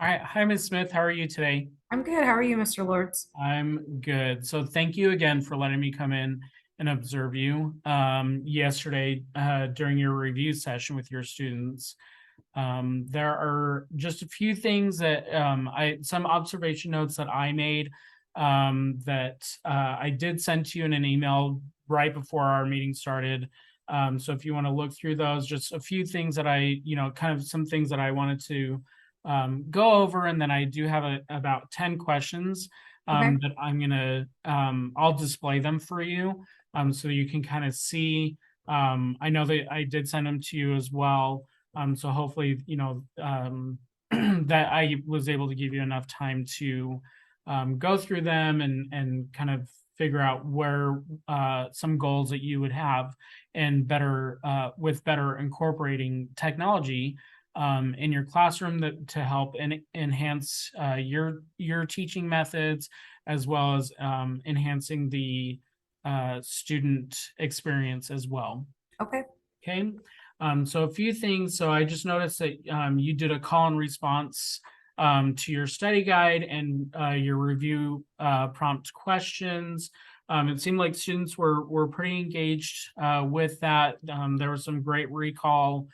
All right. Hi, Ms. Smith. How are you today? I'm good. How are you, Mr. Lords? I'm good. So thank you again for letting me come in and observe you yesterday during your review session with your students. There are just a few things that some observation notes that I made that I did send to you in an email right before our meeting started. So if you want to look through those, just a few things that kind of some things that I wanted to go over, and then I do have about 10 questions Okay. that I'll display them for you so you can kind of see. I know that I did send them to you as well, so hopefully, that I was able to give you enough time to go through them and kind of figure out where some goals that you would have and better with better incorporating technology in your classroom that to help enhance your teaching methods as well as enhancing the student experience as well. Okay. Okay. So a few things. So I just noticed that you did a call and response to your study guide and your review prompt questions. It seemed like students were pretty engaged with that. There was some great recall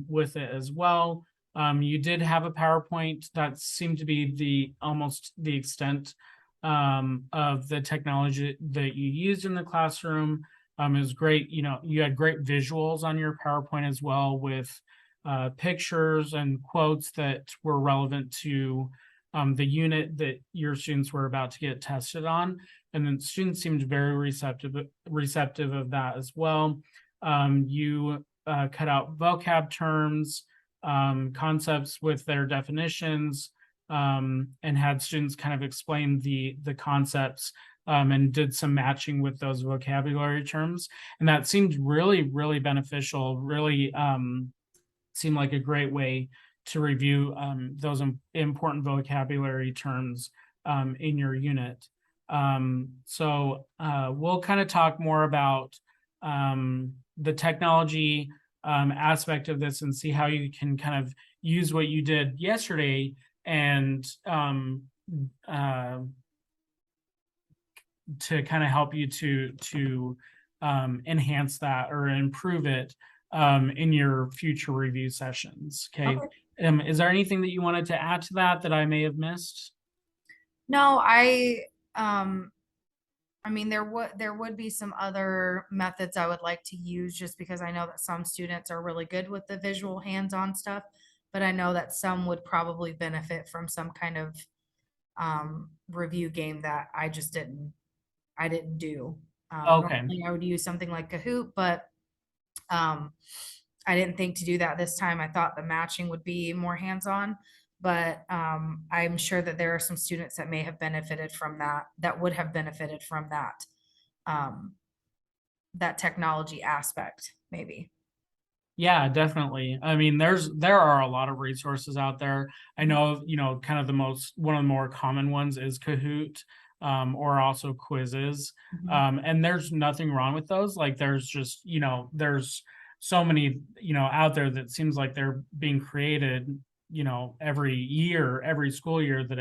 with it as well. You did have a PowerPoint that seemed to be the almost the extent of the technology that you used in the classroom. It was great. You had great visuals on your PowerPoint as well with pictures and quotes that were relevant to the unit that your students were about to get tested on. And then students seemed very receptive of that as well. You cut out vocab terms, concepts with their definitions, and had students kind of explain the concepts and did some matching with those vocabulary terms. And that seemed really beneficial, really seemed like a great way to review those important vocabulary terms in your unit. So we'll kind of talk more about the technology aspect of this and see how you can kind of use what you did yesterday and uh, to kind of help you to enhance that or improve it in your future review sessions. Okay. Okay. Is there anything that you wanted to add to that I may have missed? No, um I mean there would be some other methods I would like to use just because I know that some students are really good with the visual hands-on stuff, but I know that some would probably benefit from some kind of review game that I didn't do. Okay. Normally I would use something like Kahoot, but Um, I didn't think to do that this time. I thought the matching would be more hands-on, but I'm sure that there are some students that may have benefited from that, that would have benefited from um, that technology aspect, maybe. Yeah, definitely. I mean, there are a lot of resources out there. I Mhm. know, kind of one of the more common ones is Kahoot, or also quizzes. Mhm. And there's nothing wrong with those. Like there's just, there's so many, out there that seems like they're being created, every year, every school year that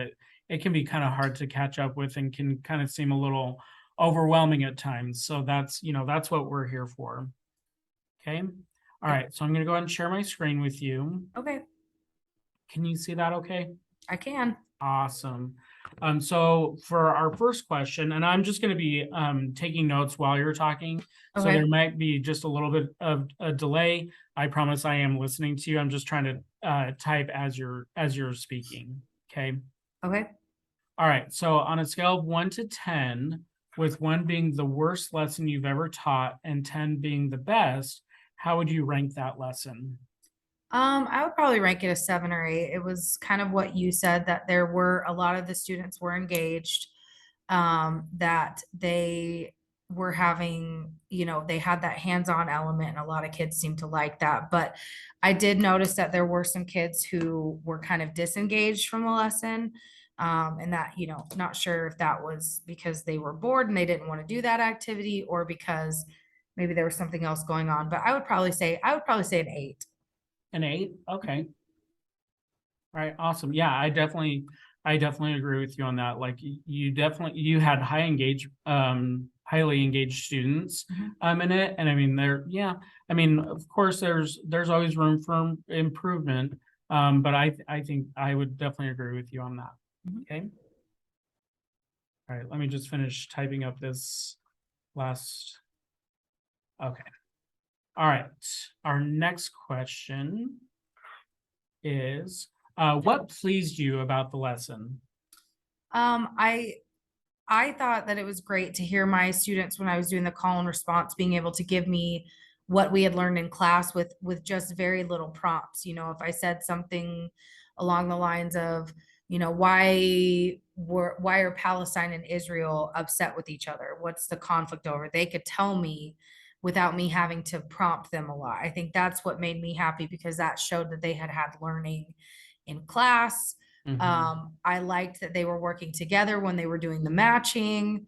it can be kind of hard to catch up with and can kind of seem a little overwhelming at times. So that's what we're here for. Okay. All Yep. right. So I'm going to go ahead and share my screen with you. Okay, Can you see that okay? I can. Awesome. So for our first question, and I'm just going to be taking notes while you're talking. So Okay. there might be just a little bit of a delay. I promise I am listening to you. I'm just trying to type as you're speaking. Okay. Okay. All right. So on a scale of 1 to 10, with 1 being the worst lesson you've ever taught and 10 being the best, how would you rank that lesson? I would probably rank it a 7 or 8. It was kind of what you said, that there were a lot of the students were engaged, that they were having, they had that hands-on element, and a lot of kids seemed to like that. But I did notice that there were some kids who were kind of disengaged from the lesson. And that, not sure if that was because they were bored and they didn't want to do that activity, or because maybe there was something else going on. But I would probably say an 8. An 8? Okay. All right, awesome. Yeah, I definitely agree with you on that. Like you had highly engaged students Mhm. in it. And I mean, yeah, I mean, of course, there's always room for improvement. But I think I would definitely agree with you on that. Mhm. Okay. All right, let me just finish typing up this last. Okay. All right. Our next question is what pleased you about the lesson? Um, I I thought that it was great to hear my students when I was doing the call and response being able to give me what we had learned in class with just very little prompts. You know, if I said something along the lines of, you know, why are Palestine and Israel upset with each other? What's the conflict over? They could tell me without me having to prompt them a lot. I think that's what made me happy because that showed that they had had learning in class. Mhm. I liked that they were working together when they were doing the matching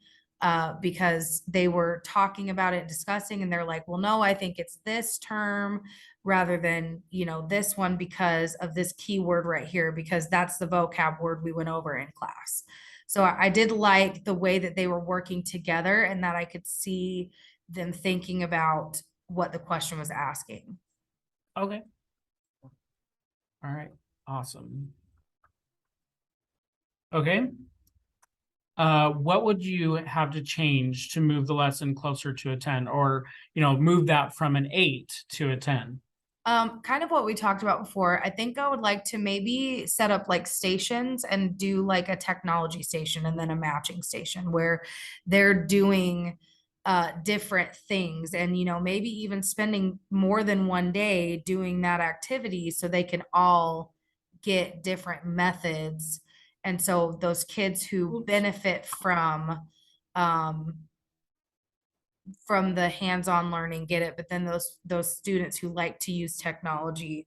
because they were talking about it, discussing, and they're like, well, no, I think it's this term rather than, you know, this one because of this keyword right here, because that's the vocab word we went over in class. So I did like the way that they were working together and that I could see them thinking about what the question was asking. Okay. All right. Awesome. Okay. What would you have to change to move the lesson closer to a 10 or, move that from an 8 to a 10? Kind of what we talked about before. I think I would like to maybe set up like stations and do like a technology station and then a matching station where they're doing different things and you know maybe even spending more than one day doing that activity so they can all get different methods. And so those kids who Oops. benefit um from the hands-on learning get it, but then those students who like to use technology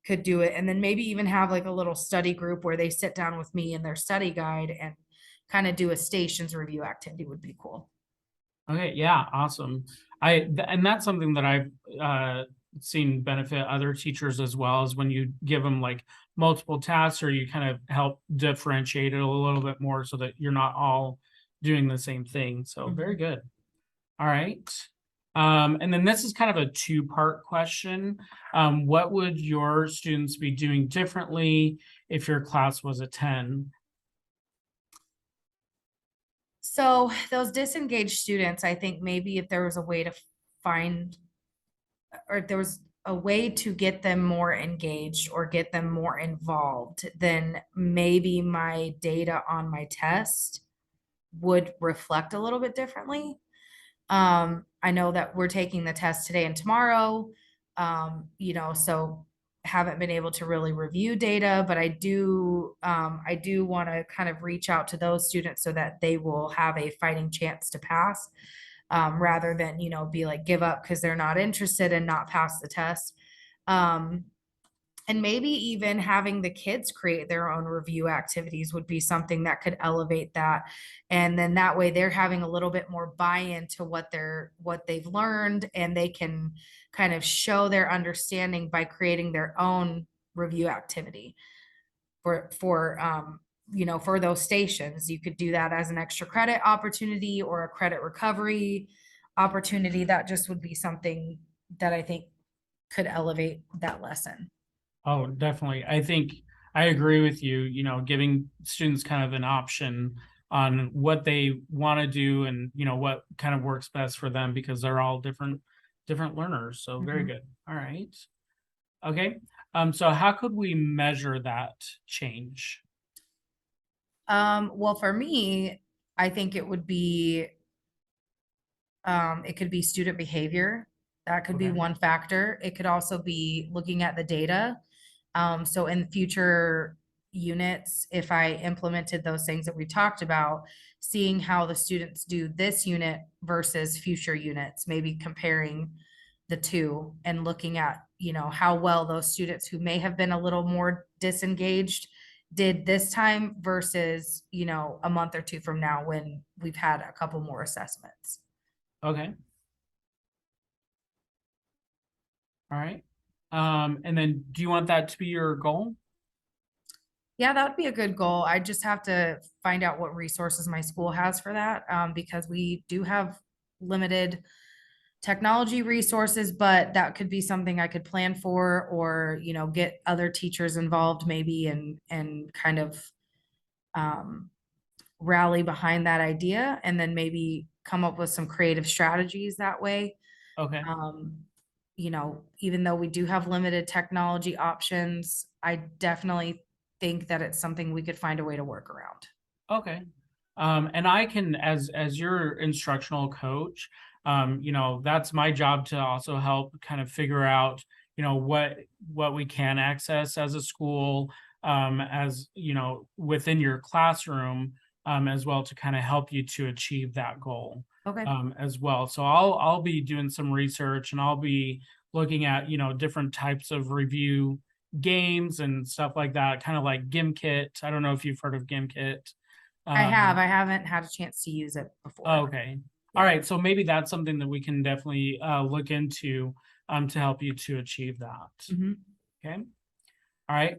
could do it. And then maybe even have like a little study group where they sit down with me in their study guide and kind of do a stations review activity would be cool. Okay, yeah, awesome. And that's something that I've seen benefit other teachers as well, is when you give them like multiple tasks or you kind of help differentiate it a little bit more so that you're not all doing the same thing. So very Mhm. good. All right. And then this is kind of a two-part question. What would your students be doing differently if your class was a 10? So those disengaged students, I think maybe if there was a way to find or if there was a way to get them more engaged or get them more involved, then maybe my data on my test would reflect a little bit differently. I know that we're taking the test today and tomorrow. You know, so haven't been able to really review data, but I do want to kind of reach out to those students so that they will have a fighting chance to pass, rather than, you know, be like give up because they're not interested and not pass the test. Um, and maybe even having the kids create their own review activities would be something that could elevate that. And then that way they're having a little bit more buy-in to what they've learned and they can kind of show their understanding by creating their own review activity for you know, for those stations. You could do that as an extra credit opportunity or a credit recovery opportunity. That just would be something that I think could elevate that lesson. Oh, definitely. I think I agree with you, giving students kind of an option on what they want to do and, what kind of works best for them because they're all different learners. So very Mhm. good. All right. Okay. So how could we measure that change? Well, for me, I think it could be student behavior. That could be Okay. one factor. It could also be looking at the data. So in future units, if I implemented those things that we talked about, seeing how the students do this unit versus future units, maybe comparing the two and looking at, you know, how well those students who may have been a little more disengaged did this time versus, you know, a month or two from now when we've had a couple more assessments. Okay. All right. And then do you want that to be your goal? Yeah, that would be a good goal. I just have to find out what resources my school has for that, because we do have limited technology resources, but that could be something I could plan for, or, get other teachers involved maybe, and kind of um, rally behind that idea, and then maybe come up with some creative strategies that way. Okay. Um, Even though we do have limited technology options, I definitely think that it's something we could find a way to work around. Okay. And I can, as your instructional coach, that's my job to also help kind of figure out, what we can access as a school, as within your classroom, as well, to kind of help you to achieve that goal, Okay. as well. So I'll be doing some research, and I'll be looking at, different types of review games and stuff like that, kind of like GimKit. I don't know if you've heard of GimKit. I have. Um, I haven't had a chance to use it before. okay. All Yeah. right. So maybe that's something that we can definitely look into to help you to achieve that. Mhm. Okay. All right.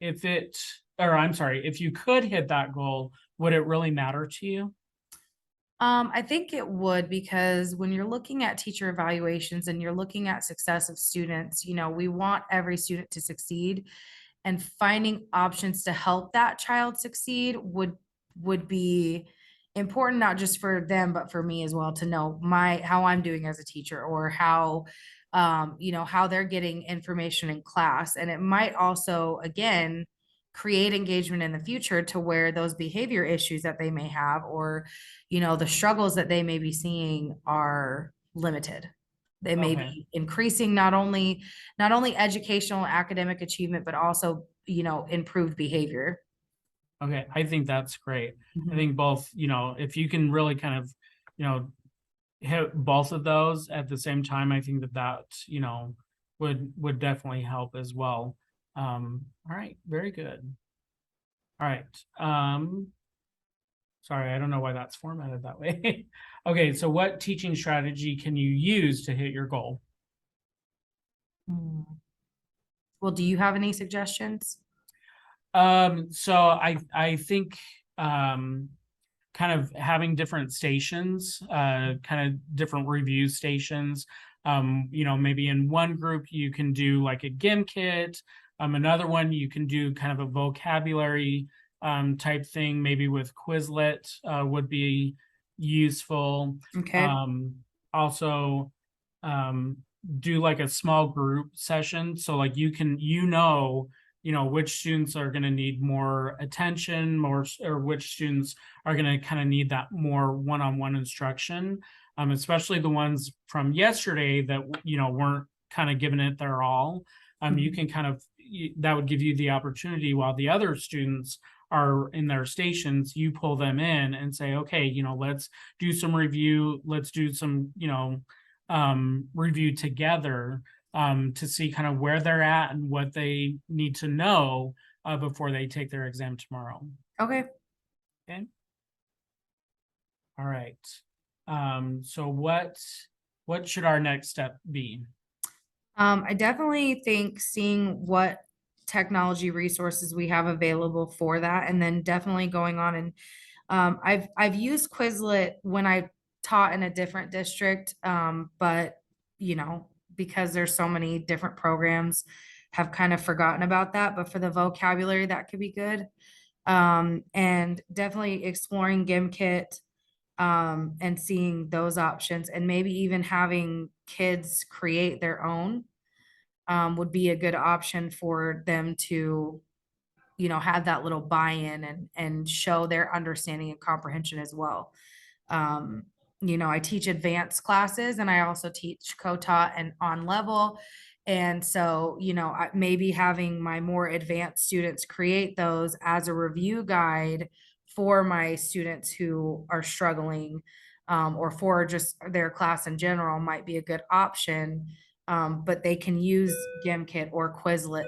If it, or I'm sorry, if you could hit that goal, would it really matter to you? I think it would, because when you're looking at teacher evaluations and you're looking at success of students, we want every student to succeed, and finding options to help that child succeed would be important, not just for them but for me as well, to know my how I'm doing as a teacher, or how they're getting information in class. And it might also, again, create engagement in the future, to where those behavior issues that they may have, or the struggles that they may be seeing, are limited. They may Okay. be increasing not only educational and academic achievement, but also, improved behavior. Okay. I think that's great. I Mhm. think both, if you can really kind of, you know, hit both of those at the same time, I think that would definitely help as well. All right, very good. All right. Sorry, I don't know why that's formatted that way. Okay, so what teaching strategy can you use to hit your goal? Mm. Well, do you have any suggestions? So I think um kind of having different stations, kind of different review stations. Maybe in one group you can do like a GIM kit. Another one you can do kind of a vocabulary type thing, maybe with Quizlet would be useful. Okay. Um, Also, um, do like a small group session. So like which students are going to need more attention, or which students are going to kind of need that more one-on-one instruction, especially the ones from yesterday that weren't kind of giving it their all. You Mhm. can kind of that would give you the opportunity, while the other students are in their stations, you pull them in and say, okay, let's do some review, let's do some review together, to see kind of where they're at and what they need to know before they take their exam tomorrow. Okay. Okay. All right. So what should our next step be? I definitely think seeing what technology resources we have available for that, and then definitely going on, and I've used Quizlet when I taught in a different district, but because there's so many different programs, have kind of forgotten about that. But for the vocabulary, that could be good. And definitely exploring GimKit, and seeing those options, and maybe even having kids create their own, would be a good option for them to, have that little buy-in, and show their understanding and comprehension as well. Um, I teach advanced classes, and I also teach co-taught and on level. And so, maybe having my more advanced students create those as a review guide for my students who are struggling, or for just their class in general, might be a good option. But they can use GimKit or Quizlet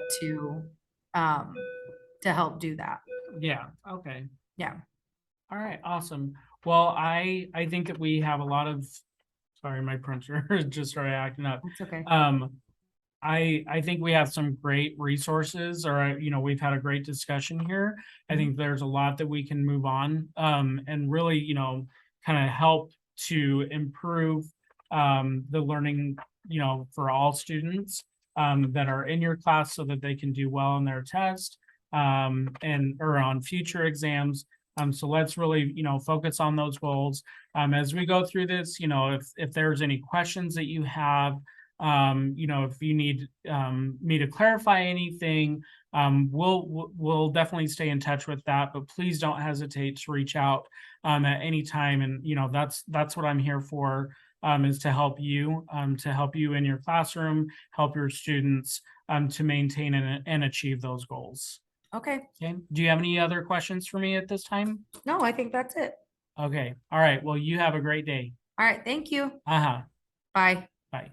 um, to help do that. Yeah. Okay. Yeah, All right. Awesome. Well, I think that we have a lot of. Sorry, my printer just started acting up. that's okay. Um, I think we have some great resources, or, we've had a great discussion here. I think there's a lot that we can move on, and really, kind of help to improve, the learning, for all students, that are in your class so that they can do well in their test, and, or on future exams. So let's really, focus on those goals. As we go through this, if there's any questions that you have, if you need me to clarify anything, we'll definitely stay in touch with that. But please don't hesitate to reach out at any time. And that's what I'm here for, is to help you in your classroom, help your students to maintain and achieve those goals. Okay. Okay. Do you have any other questions for me at this time? No, I think that's it. Okay. All right. Well, you have a great day. All right. Thank you. Uh-huh. Bye. Bye.